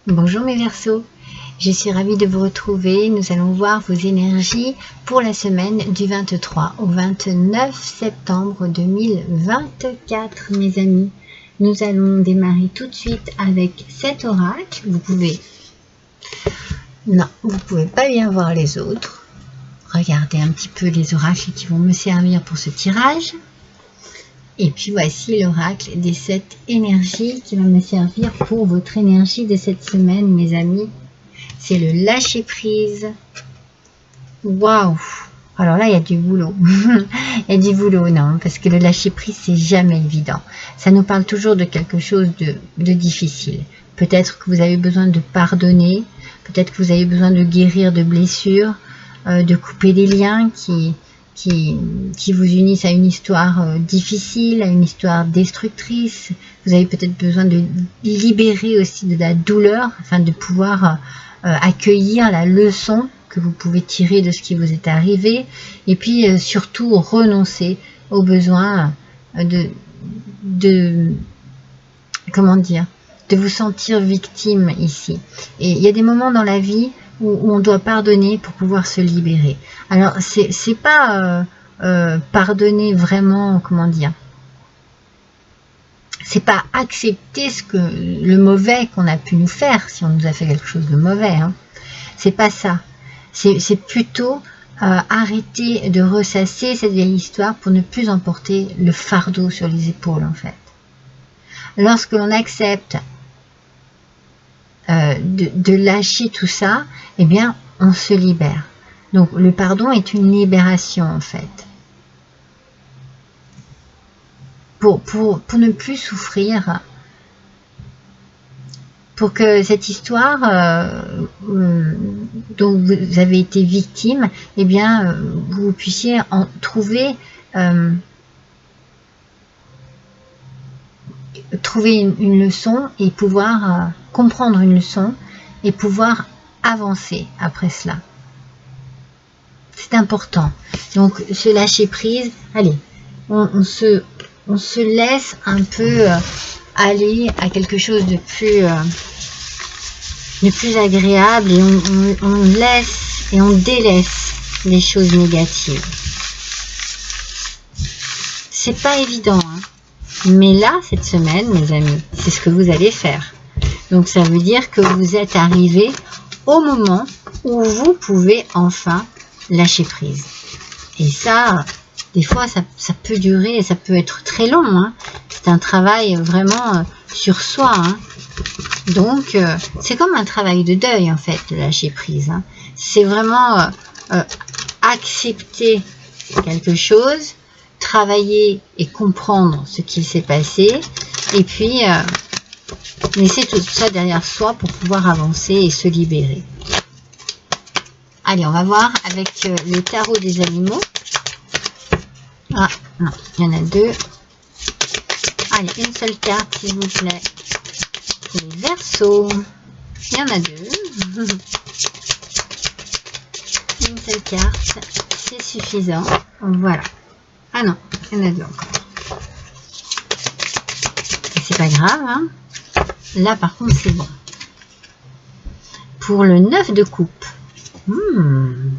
Bonjour mes Verseaux, je suis ravie de vous retrouver. Nous allons voir vos énergies pour la semaine du 23 au 29 septembre 2024 mes amis. Nous allons démarrer tout de suite avec cet oracle. Vous pouvez pas bien voir les autres. Regardez un petit peu les oracles qui vont me servir pour ce tirage. Et puis voici l'oracle des 7 énergies qui va me servir pour votre énergie de cette semaine, mes amis. C'est le lâcher prise. Waouh! Alors là, il y a du boulot. Il y a du boulot, non, parce que le lâcher prise, c'est jamais évident. Ça nous parle toujours de quelque chose de difficile. Peut-être que vous avez besoin de pardonner, peut-être que vous avez besoin de guérir de blessures, de couper des liens qui vous unissent à une histoire difficile, à une histoire destructrice. Vous avez peut-être besoin de libérer aussi de la douleur afin de pouvoir accueillir la leçon que vous pouvez tirer de ce qui vous est arrivé, et puis surtout renoncer au besoin comment dire, de vous sentir victime ici. Et il y a des moments dans la vie où on doit pardonner pour pouvoir se libérer. Alors c'est pas pardonner vraiment, comment dire, c'est pas accepter le mauvais qu'on a pu nous faire si on nous a fait quelque chose de mauvais, hein. C'est pas ça. C'est plutôt arrêter de ressasser cette vieille histoire pour ne plus emporter le fardeau sur les épaules, en fait. Lorsque l'on accepte de lâcher tout ça, eh bien, on se libère. Donc, le pardon est une libération, en fait. Pour ne plus souffrir, pour que cette histoire dont vous avez été victime, eh bien, vous puissiez en trouver une leçon et pouvoir comprendre une leçon et pouvoir avancer après cela. C'est important. Donc, se lâcher prise, allez, on se laisse un peu aller à quelque chose de plus agréable, et on laisse et on délaisse les choses négatives. C'est pas évident, hein. Mais là, cette semaine, mes amis, c'est ce que vous allez faire. Donc, ça veut dire que vous êtes arrivé au moment où vous pouvez enfin lâcher prise. Et ça, des fois, ça peut durer, ça peut être très long, hein. C'est un travail vraiment sur soi, hein. Donc, c'est comme un travail de deuil, en fait, de lâcher prise, hein. C'est vraiment accepter quelque chose, travailler et comprendre ce qu'il s'est passé, et puis laisser tout ça derrière soi pour pouvoir avancer et se libérer. Allez, on va voir avec le tarot des animaux. Ah, non, il y en a deux. Allez, une seule carte, s'il vous plaît. Les Verseaux. Il y en a deux. Une seule carte, c'est suffisant. Voilà. Ah non, il y en a deux encore. C'est pas grave, hein. Là, par contre, c'est bon. Pour le 9 de coupe.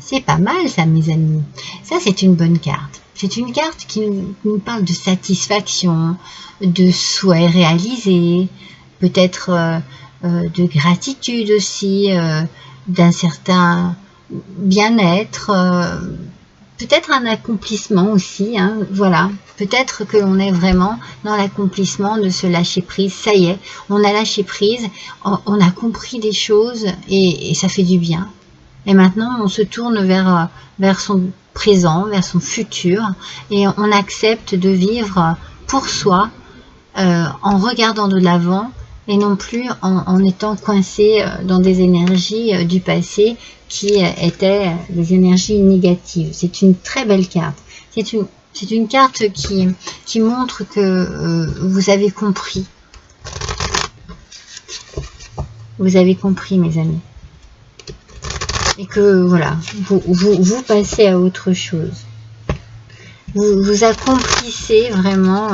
C'est pas mal, ça, mes amis. Ça, c'est une bonne carte. C'est une carte qui nous parle de satisfaction, de souhaits réalisés, peut-être de gratitude aussi, d'un certain bien-être, peut-être un accomplissement aussi, hein, voilà. Peut-être que l'on est vraiment dans l'accomplissement de ce lâcher prise. Ça y est, on a lâché prise, on a compris des choses et ça fait du bien. Et maintenant, on se tourne vers son présent, vers son futur, et on accepte de vivre pour soi, en regardant de l'avant, et non plus en étant coincé dans des énergies du passé qui étaient des énergies négatives. C'est une très belle carte. C'est une carte qui montre que vous avez compris. Vous avez compris, mes amis. Et que, voilà, vous passez à autre chose. Vous accomplissez vraiment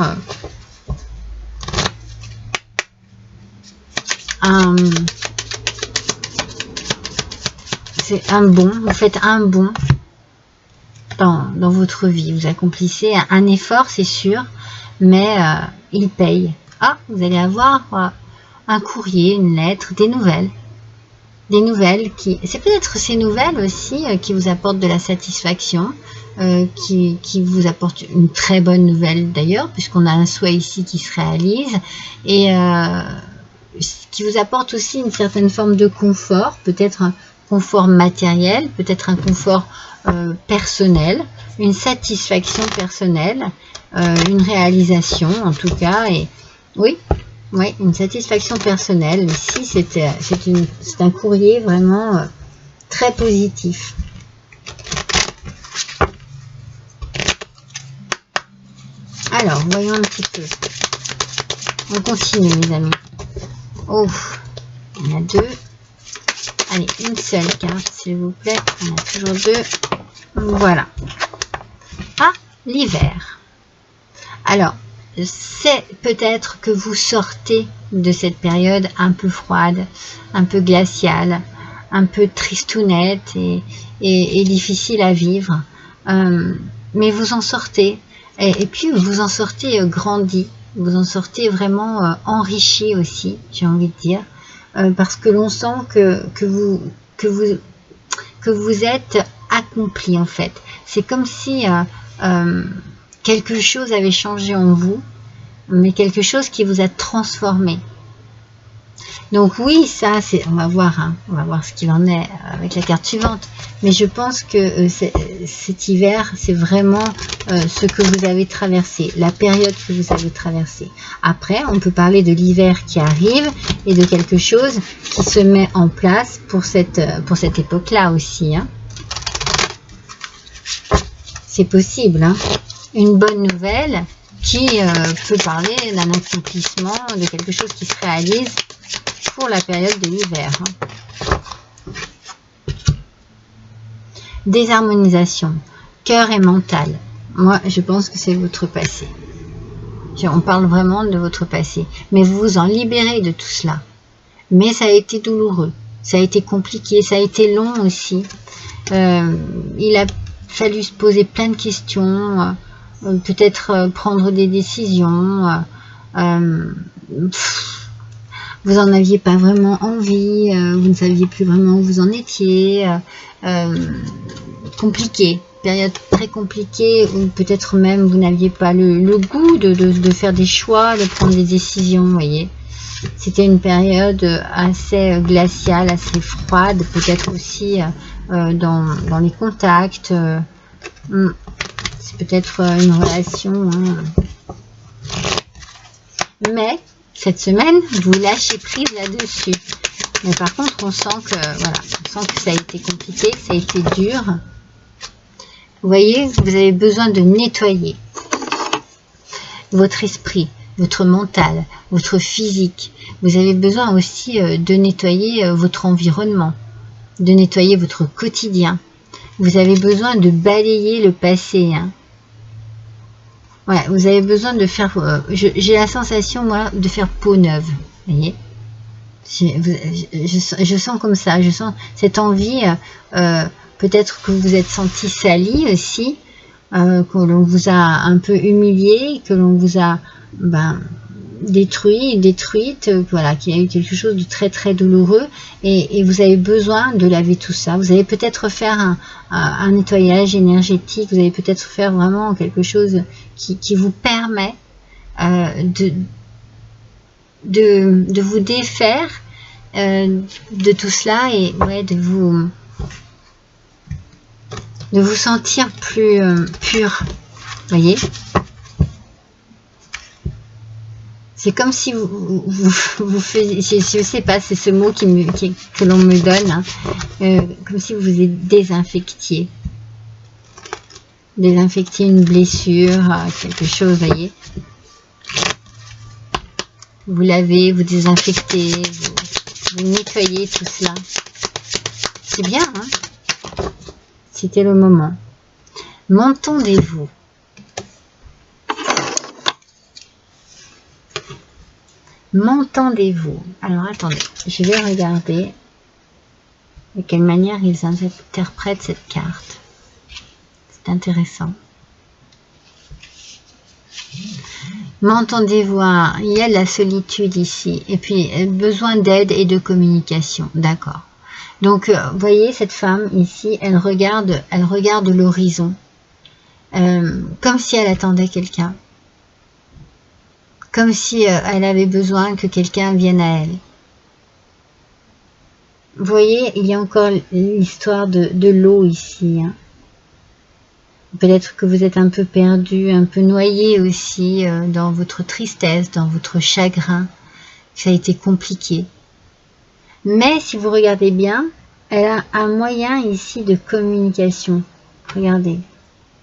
c'est un bond, vous faites un bond dans votre vie. Vous accomplissez un effort, c'est sûr, mais il paye. Ah, vous allez avoir un courrier, une lettre, des nouvelles. Des nouvelles qui... C'est peut-être ces nouvelles aussi qui vous apportent de la satisfaction, qui vous apportent une très bonne nouvelle d'ailleurs, puisqu'on a un souhait ici qui se réalise, et qui vous apporte aussi une certaine forme de confort, peut-être un confort matériel, peut-être un confort personnel, une satisfaction personnelle, une réalisation en tout cas, et oui, une satisfaction personnelle. Ici, c'est un courrier vraiment très positif. Alors, voyons un petit peu. On continue, les amis. Oh, il y en a deux. Allez, une seule carte, s'il vous plaît. Il y en a toujours deux. Voilà. Ah, l'hiver. Alors, c'est peut-être que vous sortez de cette période un peu froide, un peu glaciale, un peu tristounette et difficile à vivre. Mais vous en sortez. Et puis, vous en sortez grandi. Vous en sortez vraiment enrichi aussi, j'ai envie de dire. Parce que l'on sent que vous êtes accompli, en fait. C'est comme si quelque chose avait changé en vous, mais quelque chose qui vous a transformé. Donc oui, ça, on va voir, hein, on va voir ce qu'il en est avec la carte suivante. Mais je pense que cet hiver, c'est vraiment ce que vous avez traversé, la période que vous avez traversée. Après, on peut parler de l'hiver qui arrive et de quelque chose qui se met en place pour cette époque-là aussi. Hein. C'est possible, hein. Une bonne nouvelle qui peut parler d'un accomplissement, de quelque chose qui se réalise pour la période de l'hiver. Désharmonisation, cœur et mental. Moi, je pense que c'est votre passé. On parle vraiment de votre passé. Mais vous vous en libérez de tout cela. Mais ça a été douloureux. Ça a été compliqué. Ça a été long aussi. Il a fallu se poser plein de questions. Peut-être prendre des décisions. Vous n'en aviez pas vraiment envie, vous ne saviez plus vraiment où vous en étiez, compliqué, période très compliquée, où peut-être même vous n'aviez pas le goût de faire des choix, de prendre des décisions, vous voyez. C'était une période assez glaciale, assez froide, peut-être aussi dans les contacts, c'est peut-être une relation, hein. Mais cette semaine, vous lâchez prise là-dessus. Mais par contre, on sent que voilà, on sent que ça a été compliqué, que ça a été dur. Vous voyez, vous avez besoin de nettoyer votre esprit, votre mental, votre physique. Vous avez besoin aussi de nettoyer votre environnement, de nettoyer votre quotidien. Vous avez besoin de balayer le passé, hein. Ouais, vous avez besoin de faire... j'ai la sensation, moi, de faire peau neuve. Vous voyez, je sens comme ça. Je sens cette envie. Peut-être que vous vous êtes senti sali aussi. Que l'on vous a un peu humilié. Que l'on vous a détruite. Voilà, qu'il y a eu quelque chose de très très douloureux. Et vous avez besoin de laver tout ça. Vous allez peut-être faire un nettoyage énergétique. Vous allez peut-être faire vraiment quelque chose qui vous permet de vous défaire de tout cela et ouais, de vous sentir plus pur. Vous voyez, c'est comme si vous faisiez, je sais pas, c'est ce mot que l'on me donne, hein, comme si vous vous désinfectiez. Désinfecter une blessure, quelque chose, vous voyez. Vous lavez, vous désinfectez, vous nettoyez tout cela. C'est bien, hein? C'était le moment. M'entendez-vous? M'entendez-vous? Alors, attendez, je vais regarder. de quelle manière ils interprètent cette carte. C'est intéressant. M'entendez voir, il y a de la solitude ici, et puis besoin d'aide et de communication, d'accord. Donc, vous voyez, cette femme ici, elle regarde l'horizon, comme si elle attendait quelqu'un, comme si elle avait besoin que quelqu'un vienne à elle. Vous voyez, il y a encore l'histoire de l'eau ici, hein. Peut-être que vous êtes un peu perdu, un peu noyé aussi dans votre tristesse, dans votre chagrin. Ça a été compliqué. Mais si vous regardez bien, elle a un moyen ici de communication. Regardez.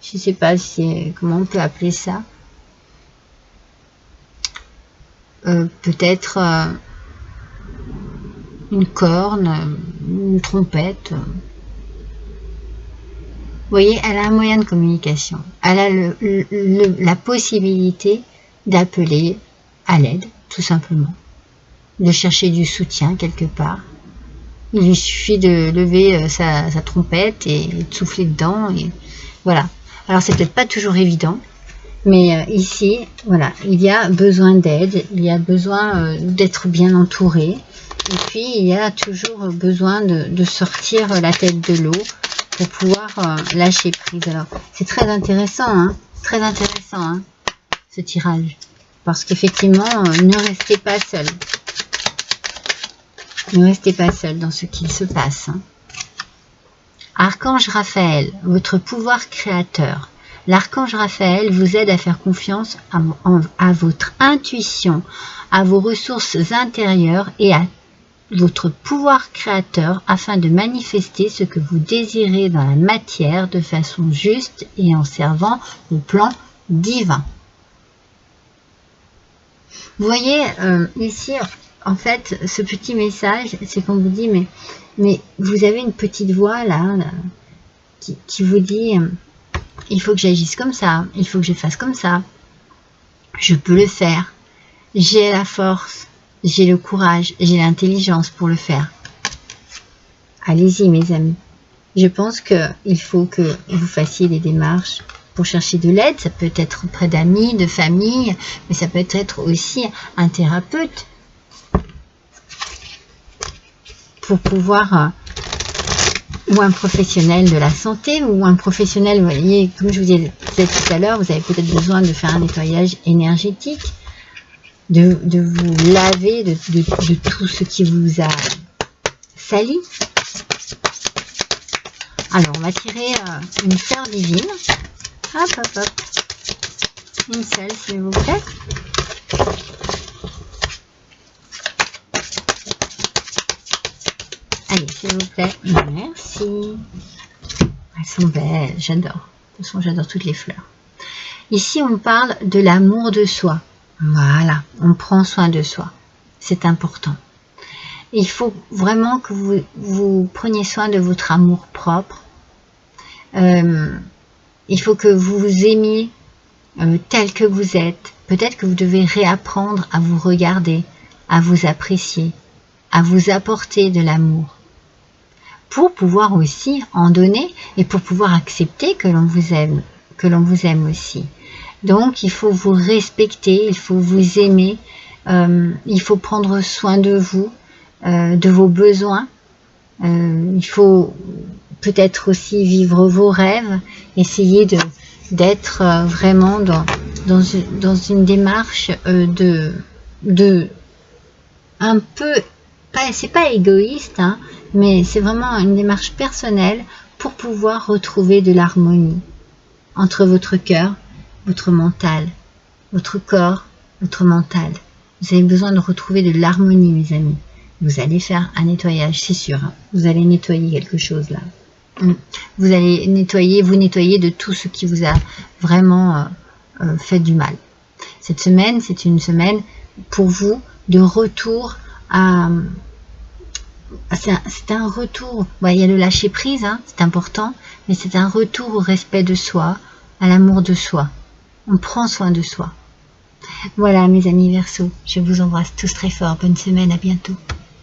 Je ne sais pas comment on peut appeler ça. Peut-être une corne, une trompette. Vous voyez, elle a un moyen de communication. Elle a la possibilité d'appeler à l'aide, tout simplement. De chercher du soutien quelque part. Il lui suffit de lever sa trompette et de souffler dedans. Et voilà. Alors, c'est peut-être pas toujours évident. Mais ici, voilà, il y a besoin d'aide. Il y a besoin d'être bien entouré. Et puis, il y a toujours besoin de sortir la tête de l'eau pour pouvoir lâcher prise. Alors, c'est très intéressant, hein, ce tirage. Parce qu'effectivement, ne restez pas seul. Ne restez pas seul dans ce qu'il se passe. Hein. Archange Raphaël, votre pouvoir créateur. L'archange Raphaël vous aide à faire confiance à votre intuition, à vos ressources intérieures et à votre pouvoir créateur afin de manifester ce que vous désirez dans la matière de façon juste et en servant le plan divin. Vous voyez, ici, en fait, ce petit message, c'est qu'on vous dit, mais vous avez une petite voix là qui vous dit, il faut que j'agisse comme ça, il faut que je fasse comme ça, je peux le faire, j'ai la force, j'ai le courage, j'ai l'intelligence pour le faire. Allez-y mes amis. Je pense qu'il faut que vous fassiez des démarches pour chercher de l'aide. Ça peut être auprès d'amis, de famille, mais ça peut être aussi un thérapeute pour pouvoir, ou un professionnel de la santé, ou un professionnel, vous voyez, comme je vous ai dit tout à l'heure, vous avez peut-être besoin de faire un nettoyage énergétique, de vous laver de tout ce qui vous a sali. Alors, on va tirer une sœur divine. Hop, hop, hop. Une seule, s'il vous plaît. Allez, s'il vous plaît. Merci. Elles sont belles, j'adore. De toute façon, j'adore toutes les fleurs. Ici, on parle de l'amour de soi. Voilà, on prend soin de soi. C'est important. Il faut vraiment que vous preniez soin de votre amour propre. Il faut que vous vous aimiez tel que vous êtes. Peut-être que vous devez réapprendre à vous regarder, à vous apprécier, à vous apporter de l'amour. Pour pouvoir aussi en donner et pour pouvoir accepter que l'on vous aime aussi. Donc, il faut vous respecter, il faut vous aimer, il faut prendre soin de vous, de vos besoins. Il faut peut-être aussi vivre vos rêves, essayer d'être vraiment dans une démarche un peu, c'est pas égoïste, hein, mais c'est vraiment une démarche personnelle pour pouvoir retrouver de l'harmonie entre votre cœur, votre mental, votre corps, votre mental. Vous avez besoin de retrouver de l'harmonie, mes amis. Vous allez faire un nettoyage, c'est sûr. Hein. Vous allez nettoyer quelque chose là. Vous allez vous nettoyer de tout ce qui vous a vraiment fait du mal. Cette semaine, c'est une semaine pour vous de retour à... C'est un retour, il y a le lâcher prise, hein, c'est important, mais c'est un retour au respect de soi, à l'amour de soi. On prend soin de soi. Voilà mes amis Verseaux, je vous embrasse tous très fort, bonne semaine, à bientôt.